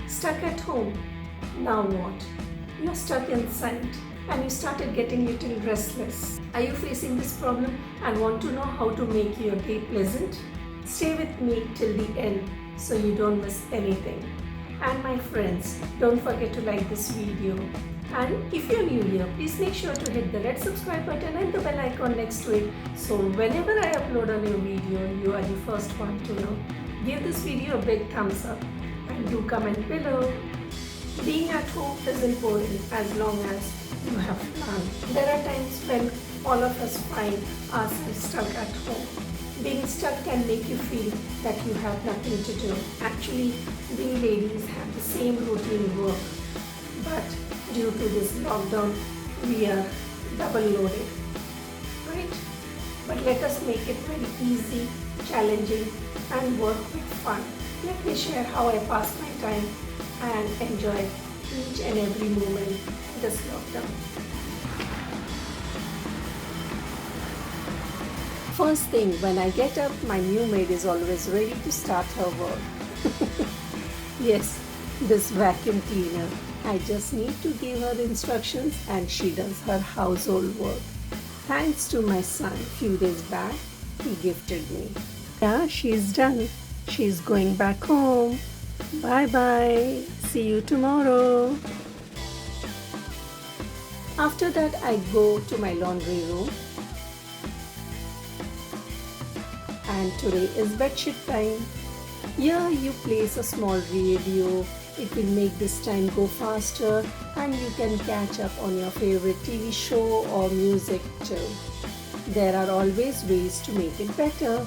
Stuck at home. Now what? You're stuck inside and you started getting a little restless. Are you facing this problem and want to know how to make your day pleasant? Stay with me till the end so you don't miss anything. And my friends, don't forget to like this video. And if you're new here, please make sure to hit the red subscribe button and the bell icon next to it so whenever I upload a new video, you are the first one to know. Give this video a big thumbs up and do comment below. Being at home isn't boring as long as you have fun. There are times when all of us find ourselves stuck at home. Being stuck can make you feel that you have nothing to do. Actually, we ladies have the same routine work, but due to this lockdown, we are double loaded, right? But let us make it very easy, challenging, and work with fun. Let me share how I pass my time and enjoy each and every moment this lockdown. First thing, when I get up, my new maid is always ready to start her work. Yes, this vacuum cleaner. I just need to give her instructions and she does her household work. Thanks to my son, few days back, he gifted me. Yeah, she's done. She's going back home. Bye bye. See you tomorrow. After that, I go to my laundry room. And today is bedsheet time. Here you place a small radio. It will make this time go faster and you can catch up on your favorite TV show or music too. There are always ways to make it better.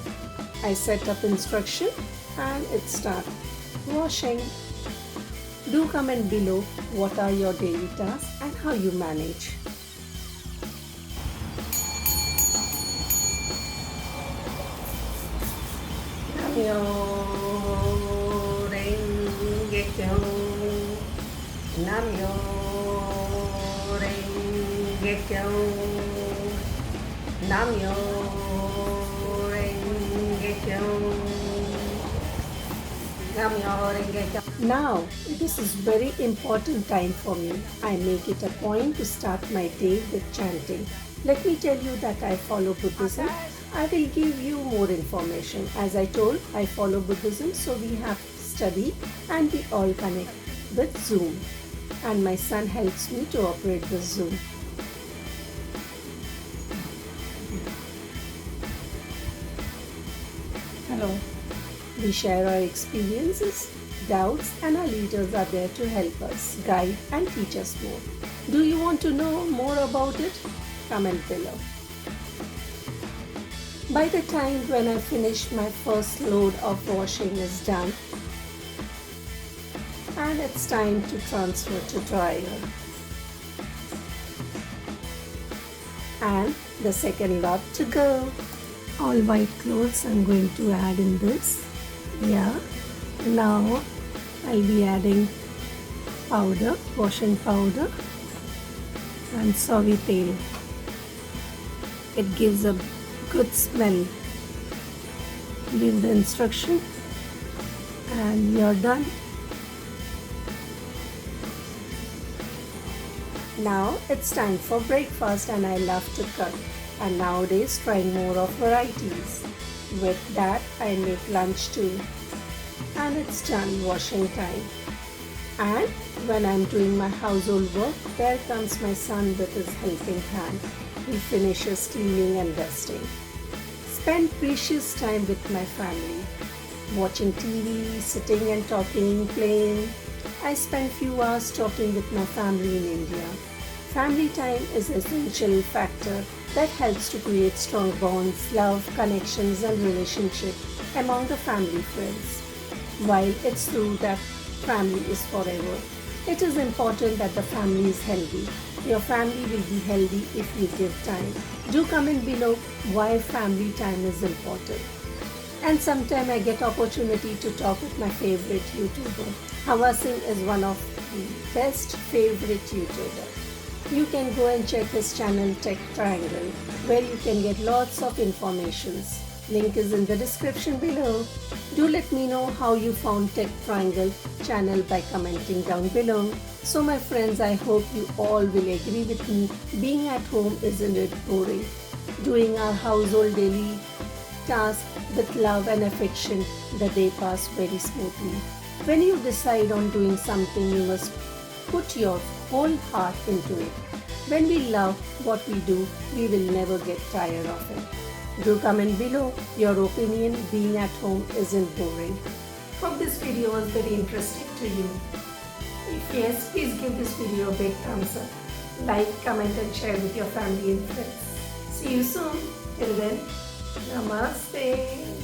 I set up instruction and it starts washing. Do comment below what are your daily tasks and how you manage. Myoho renge myoho renge myoho renge. Now, this is very important time for me. I make it a point to start my day with chanting. Let me tell you that I follow Buddhism. I will give you more information. As I told, I follow Buddhism, so we have study and we all connect with Zoom. And my son helps me to operate the Zoom. Hello. We share our experiences, doubts, and our leaders are there to help us, guide, and teach us more. Do you want to know more about it? Comment below. By the time when I finish, my first load of washing is done and it's time to transfer to dryer. And the second lot to go. All white clothes I'm going to add in this. Yeah. Now I'll be adding powder, washing powder and sawi tel. It gives a good smell. Give the instruction and you're done. Now it's time for breakfast and I love to cook and nowadays trying more of varieties. With that I make lunch too. And it's done washing time. And when I'm doing my household work, there comes my son with his helping hand. He finishes cleaning and dusting. Spend precious time with my family. Watching TV, sitting and talking, playing. I spend few hours talking with my family in India. Family time is an essential factor that helps to create strong bonds, love, connections and relationship among the family friends. While it's true that family is forever, it is important that the family is healthy. Your family will be healthy if you give time. Do comment below why family time is important. And sometime I get opportunity to talk with my favorite YouTuber. Hahah is one of the best favorite YouTuber. You can go and check his channel Tech Triangle where you can get lots of informations. Link is in the description below. Do let me know how you found Tech Triangle channel by commenting down below. So my friends, I hope you all will agree with me. Being at home isn't it boring? Doing our household daily tasks with love and affection, the day passes very smoothly. When you decide on doing something, you must put your whole heart into it. When we love what we do, we will never get tired of it. Do comment below your opinion. Being at home isn't boring. Hope this video was very interesting to you. If yes, please give this video a big thumbs up. Like, comment and share with your family and friends. See you soon. Till then, Namaste.